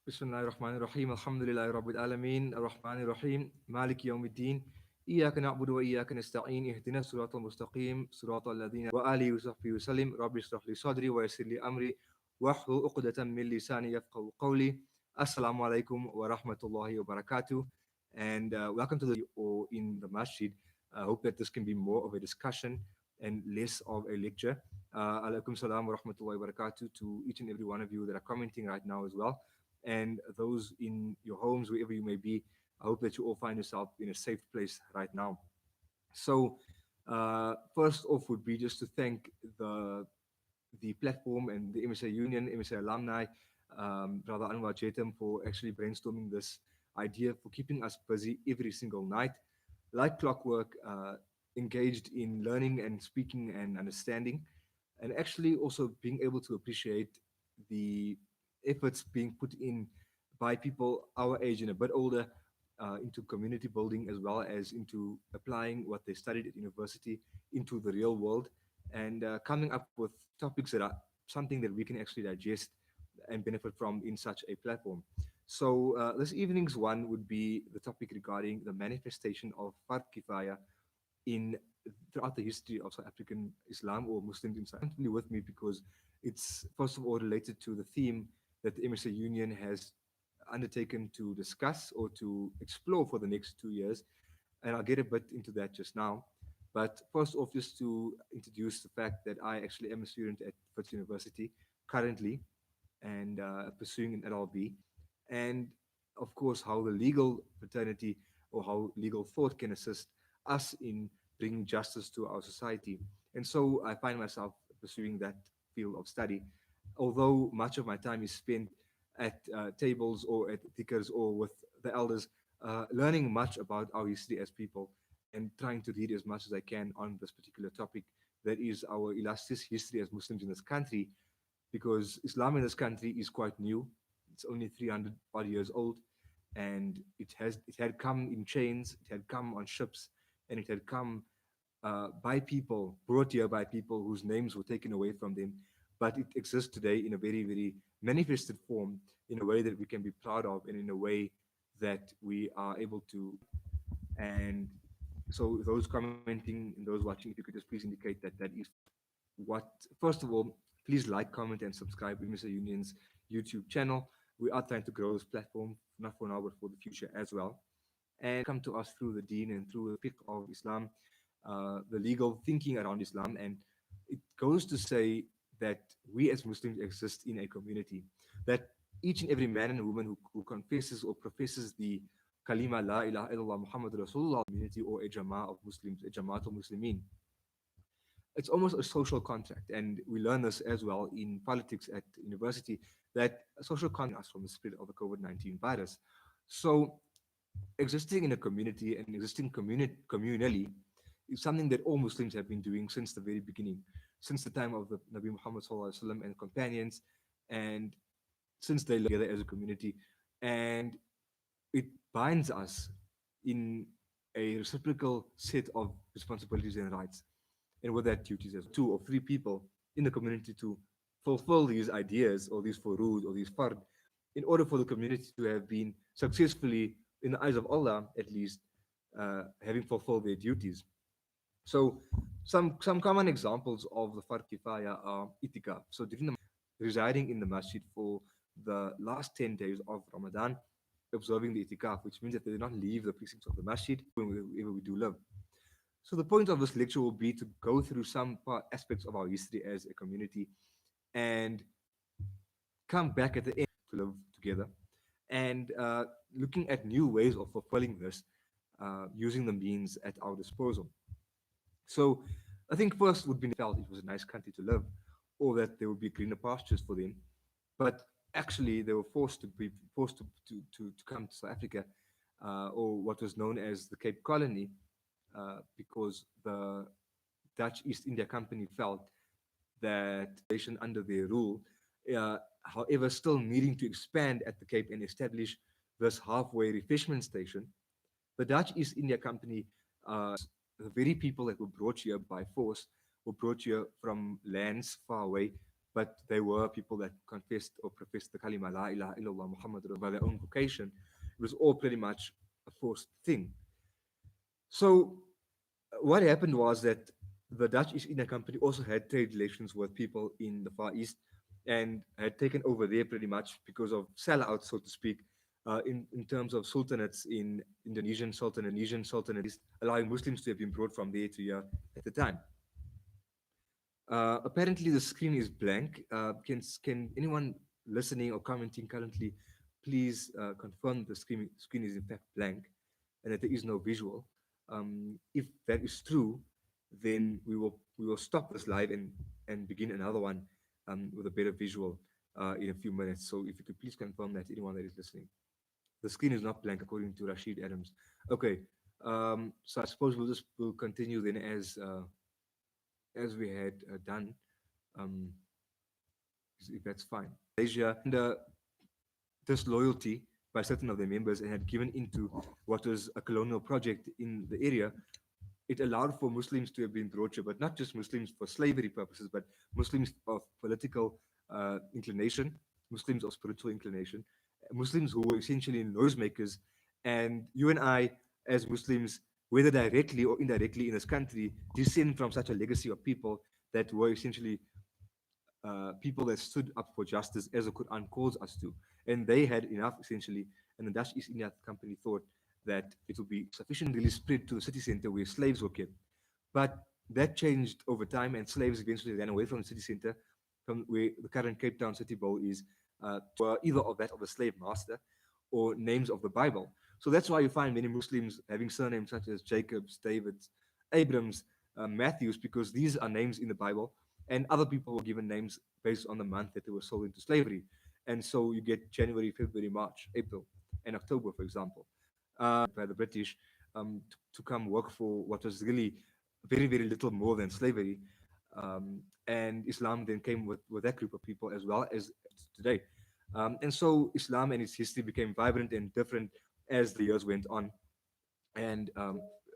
بسم الله الرحمن الرحيم الحمد لله رب العالمين الرحمن الرحيم مالك يوم الدين إياك نعبد وإياك نستعين اهدنا الصراط المستقيم صراط الذين وآله وصحبه وسلم رب اشرح لي صدري ويسر لي أمري واحلل عقدة من لساني يفقهوا قولي السلام عليكم ورحمة الله وبركاته and welcome to the or in the masjid. I hope that this can be more of a discussion and less of a lecture. Alaikum salam wa rahmatullahi wa barakatuh to each and every one of you that are commenting right now as well, and those in your homes, wherever you may be. I hope that you all find yourself in a safe place right now. So, first off, would be just to thank the the platform and the MSA Union, MSA Alumni, Brother Anwar Chetam, for actually brainstorming this idea, for keeping us busy every single night, like clockwork, engaged in learning and speaking and understanding, and actually also being able to appreciate the efforts being put in by people our age and a bit older into community building, as well as into applying what they studied at university into the real world, and coming up with topics that are something that we can actually digest and benefit from in such a platform. So this evening's one would be the topic regarding the manifestation of Fardh Kifayah in throughout the history of South African Islam or Muslims in South Africa with me, because it's first of all related to the theme that the MSA Union has undertaken to discuss or to explore for the next 2 years. And I'll get a bit into that just now. But first off, just to introduce the fact that I actually am a student at Wits University currently, and pursuing an LLB. And of course, how the legal fraternity or how legal thought can assist us in bringing justice to our society. And so I find myself pursuing that field of study, although much of my time is spent at tables or at thickers or with the elders, learning much about our history as people and trying to read as much as I can on this particular topic, that is our illustrious history as Muslims in this country, because Islam in this country is quite new. It's only 300 odd years old, and it had come in chains, it had come on ships, and it had come by people, brought here by people whose names were taken away from them. But it exists today in a very, very manifested form, in a way that we can be proud of, and in a way that we are able to. And so, those commenting and those watching, if you could just please indicate that that is what. First of all, please like, comment, and subscribe to Mr. Union's YouTube channel. We are trying to grow this platform, not for now, but for the future as well. And come to us through the deen and through the fiqh of Islam, the legal thinking around Islam. And it goes to say that we as Muslims exist in a community, that each and every man and woman who confesses or professes the kalima la ilaha illallah Muhammad Rasulullah community, or a jama'ah of Muslims, a jama'at of Muslimin, it's almost a social contract. And we learn this as well in politics at university, that a social contract us from the spread of the COVID-19 virus. So existing in a community and existing communally is something that all Muslims have been doing since the very beginning, since the time of the Nabi Muhammad sallallahu alaihi wasallam and companions, and since they live together as a community. And it binds us in a reciprocal set of responsibilities and rights, and with that duties as two or three people in the community to fulfill these ideas or these furud or these fard, in order for the community to have been successfully, in the eyes of Allah at least, having fulfilled their duties. So some common examples of the Fardh Kifaya are itikaf. So during the residing in the masjid for the last 10 days of Ramadan, observing the itikaf, which means that they do not leave the precincts of the masjid wherever we do live. So the point of this lecture will be to go through some aspects of our history as a community, and come back at the end to live together, and looking at new ways of fulfilling this, using the means at our disposal. So I think first would be felt it was a nice country to live, or that there would be greener pastures for them. But actually, they were forced to come to South Africa, or what was known as the Cape Colony, because the Dutch East India Company felt that nation under their rule, however, still needing to expand at the Cape and establish this halfway refreshment station. The Dutch East India Company, the very people that were brought here by force, were brought here from lands far away, but they were people that confessed or professed the kalima la ilaha illallah Muhammad by their own vocation. It was all pretty much a forced thing. So what happened was that the Dutch East India Company also had trade relations with people in the Far East and had taken over there pretty much because of sellouts, so to speak, in terms of sultanates in Indonesian sultanate, allowing Muslims to have been brought from there to here at the time. Apparently, the screen is blank. Can anyone listening or commenting currently please confirm the screen is in fact blank and that there is no visual? If that is true, then we will stop this live and begin another one with a better visual in a few minutes. So if you could please confirm that, anyone that is listening. The screen is not blank according to Rashid Adams. Okay, so I suppose we'll continue then as we had done, um, if that's fine. Malaysia and disloyalty by certain of their members and had given into what was a colonial project in the area. It allowed for Muslims to have been brought here, but not just Muslims for slavery purposes, but Muslims of political inclination, Muslims of spiritual inclination, Muslims who were essentially noisemakers. And you and I, as Muslims, whether directly or indirectly in this country, descend from such a legacy of people that were essentially people that stood up for justice as the Quran calls us to. And they had enough, essentially, and the Dutch East India Company thought that it would be sufficiently spread to the city center where slaves were kept. But that changed over time, and slaves eventually ran away from the city center, from where the current Cape Town City Bowl is, to either of that of the slave master or names of the Bible. So that's why you find many Muslims having surnames such as Jacobs, Davids, Abrams, Matthews, because these are names in the Bible, and other people were given names based on the month that they were sold into slavery. And so you get January, February, March, April, and October, for example, by the British to come work for what was really very, very little more than slavery. And Islam then came with that group of people as well as today. And so Islam and its history became vibrant and different as the years went on, and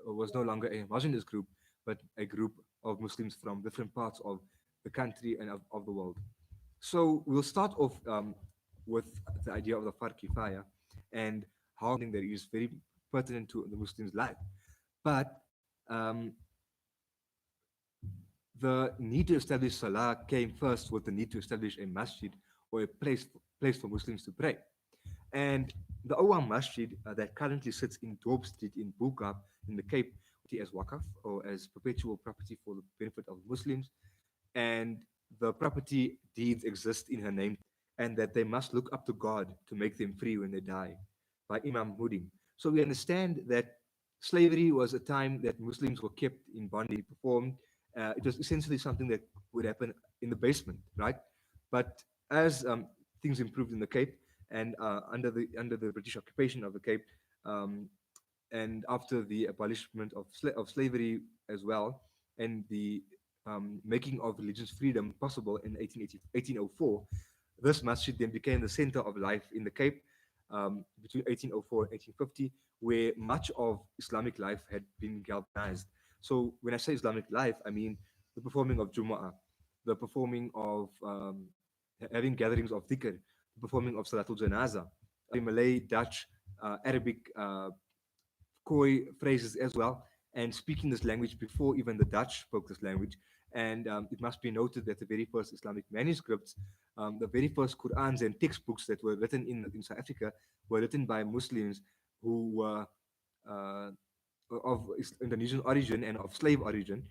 was no longer a homogeneous group, but a group of Muslims from different parts of the country and of the world. So we'll start off with the idea of the Fardh Kifayah and how something that is very pertinent to the Muslim's life. But um, the need to establish Salah came first with the need to establish a masjid or a place for Muslims to pray. And the Awam Masjid that currently sits in Dorp Street in Bukab in the Cape as Waqaf or as perpetual property for the benefit of Muslims. And the property deeds exist in her name, and that they must look up to God to make them free when they die, by Imam Muddin. So we understand that slavery was a time that Muslims were kept in bondage, performed. It was essentially something that would happen in the basement, right? But as things improved in the Cape and under the British occupation of the Cape, um, and after the abolishment of slavery as well, and the making of religious freedom possible in 1804, this masjid then became the center of life in the Cape between 1804 and 1850, where much of Islamic life had been galvanized. So when I say Islamic life, I mean the performing of Jumu'ah, the performing of having gatherings of dhikr, the performing of Salatul Janaza, the Malay, Dutch, Arabic, Khoi phrases as well, and speaking this language before even the Dutch spoke this language. And it must be noted that the very first Islamic manuscripts, the very first Qurans and textbooks that were written in South Africa were written by Muslims who were uh, of Indonesian origin and of slave origin,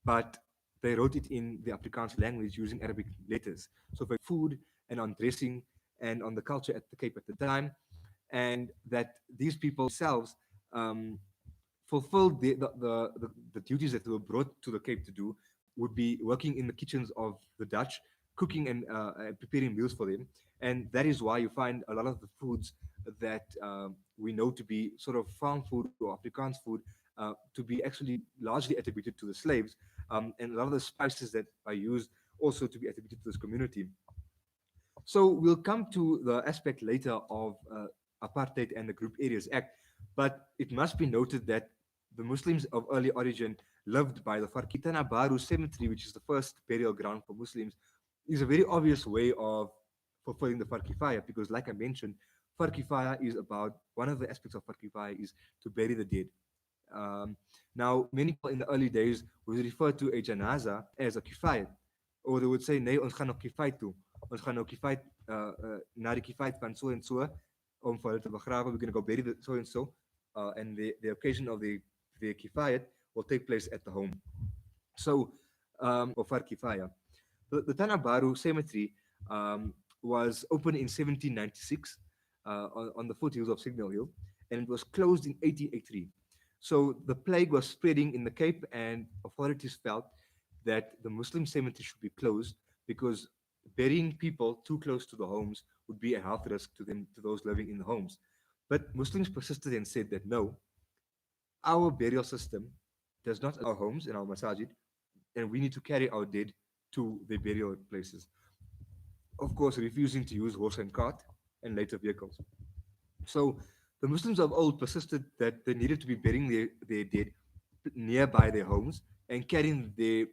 but they wrote it in the Afrikaans language using Arabic letters. So for food and on dressing and on the culture at the Cape at the time, and that these people themselves um, fulfilled the duties that they were brought to the Cape to do, would be working in the kitchens of the Dutch, cooking and preparing meals for them. And that is why you find a lot of the foods that we know to be sort of farm food or Afrikaans food to be actually largely attributed to the slaves, and a lot of the spices that are used also to be attributed to this community. So we'll come to the aspect later of apartheid and the Group Areas Act, but it must be noted that the Muslims of early origin lived by the Farkitana Baru cemetery, which is the first burial ground for Muslims, is a very obvious way of fulfilling the Fardh Kifayah, because, like I mentioned, Fardh Kifayah is about, one of the aspects of Fardh Kifayah is to bury the dead. Um, Now, many people in the early days would refer to a janaza as a kifayat, or they would say, nee, ons gaan nog kifayat toe. Ons gaan nou kifayat, na die kifayat van so and so, om vir hulle te begrawe. We're going to go bury the so and so. And the occasion of the kifayat will take place at the home. So, or Fardh Kifayah. The Tanah Baru cemetery was opened in 1796 on the foothills of Signal Hill, and it was closed in 1883. So the plague was spreading in the Cape, and authorities felt that the Muslim cemetery should be closed because burying people too close to the homes would be a health risk to them, to those living in the homes. But Muslims persisted and said that no, our burial system does not allow homes in our masajid, and we need to carry our dead to the burial places. Of course, refusing to use horse and cart and later vehicles. So the Muslims of old persisted that they needed to be burying their dead nearby their homes and carrying their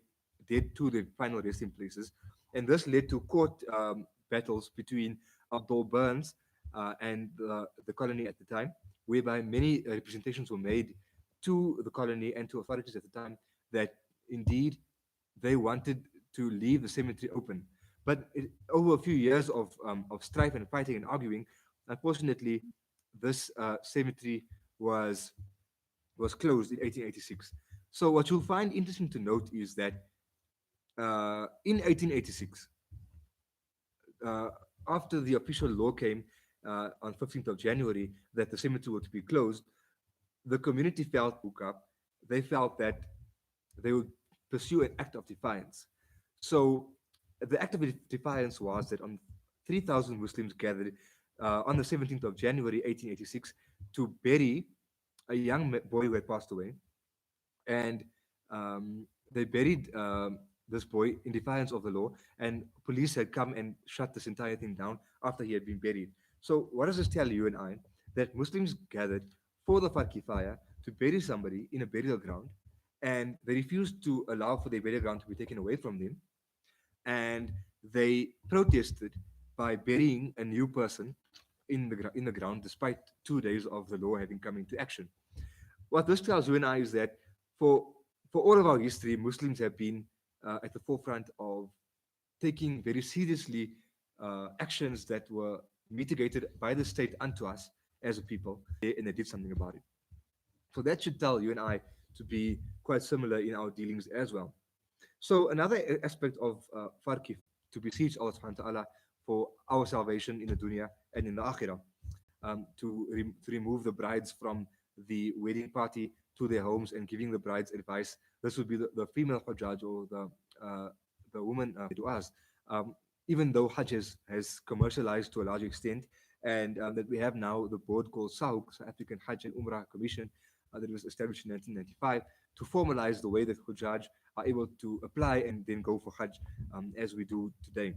dead to their final resting places. And this led to court battles between Abdul Burns and the colony at the time, whereby many representations were made to the colony and to authorities at the time that indeed they wanted to leave the cemetery open. But over a few years of strife and fighting and arguing, unfortunately, this cemetery was was closed in 1886. So what you'll find interesting to note is that in 1886, uh, after the official law came on 15th of January that the cemetery was to be closed, the community felt woke up. They felt that they would pursue an act of defiance. So the act of defiance was that on 3,000 Muslims gathered on the 17th of January 1886 to bury a young boy who had passed away, and they buried this boy in defiance of the law. And police had come and shut this entire thing down after he had been buried. So what does this tell you and I? That Muslims gathered for the Fardh Kifayah to bury somebody in a burial ground, and they refused to allow for their burial ground to be taken away from them, and they protested by burying a new person in the ground despite 2 days of the law having come into action. What this tells you and I is that for for all of our history, Muslims have been at the forefront of taking very seriously actions that were mitigated by the state unto us as a people, and they did something about it. So that should tell you and I to be quite similar in our dealings as well. So another aspect of Farkif, to beseech Allah subhanahu wa ta'ala for our salvation in the dunya and in the akhirah, to remove the brides from the wedding party to their homes and giving the brides advice. This would be the female hujjaj, or the woman du'as. Even though Hajj has commercialized to a large extent, and that we have now the board called SAUC, South African Hajj and Umrah Commission, that was established in 1995 to formalize the way that Hujjaj are able to apply and then go for Hajj as we do today.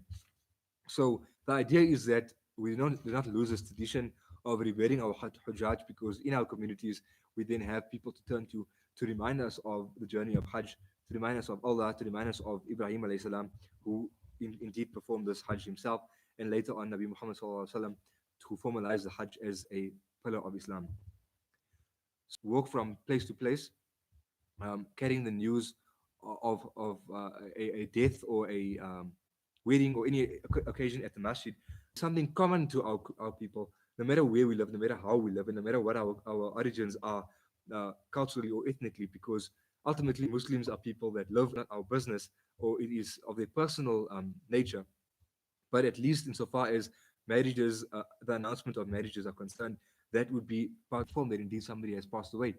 So the idea is that we do not lose this tradition of revering our Hujjaj, because in our communities we then have people to turn to remind us of the journey of Hajj, to remind us of Allah, to remind us of Ibrahim alayhi salam, who indeed performed this Hajj himself, and later on Nabi Muhammad sallallahu alaihi wasallam, to formalize the Hajj as a pillar of Islam. Walk from place to place, carrying the news of a death or a wedding or any occasion at the masjid, something common to our people, no matter where we live, no matter how we live, and no matter what our origins are culturally or ethnically, because ultimately Muslims are people that love not our business, or it is of their personal nature. But at least insofar as marriages, the announcement of marriages are concerned, that would be part form that indeed somebody has passed away.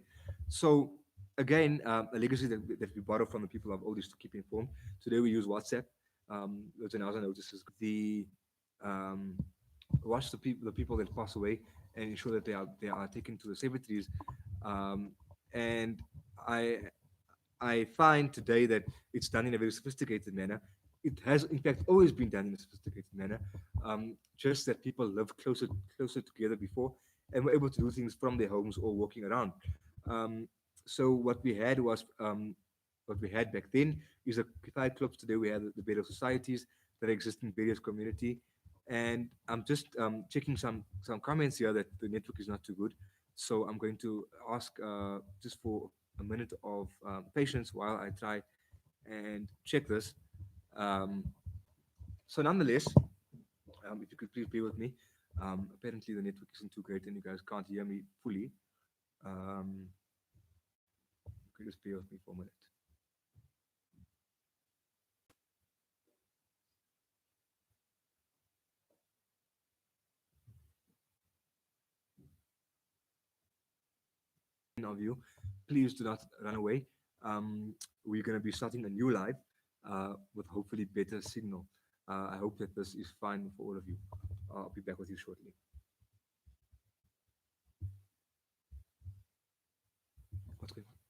So again, a legacy that we borrow from the people of old is to keep informed. Today we use WhatsApp. The janaza notices, the um, watch the people that pass away and ensure that they are taken to the cemeteries. Um, and I I find today that it's done in a very sophisticated manner. It has, in fact, always been done in a sophisticated manner. Just that people lived closer together before and were able to do things from their homes or walking around. Um, so what we had back then is a Kifayat clubs. Today we have the burial societies that exist in various community. And I'm just checking some comments here that the network is not too good. So I'm going to ask just for a minute of patience while I try and check this. Um, so nonetheless, if you could please bear with me. Apparently the network isn't too great and you guys can't hear me fully. Um, could you just bear with me for a minute. Of you, please do not run away. We're going to be starting a new live with hopefully better signal. I hope that this is fine for all of you. I'll be back with you shortly. What's going on?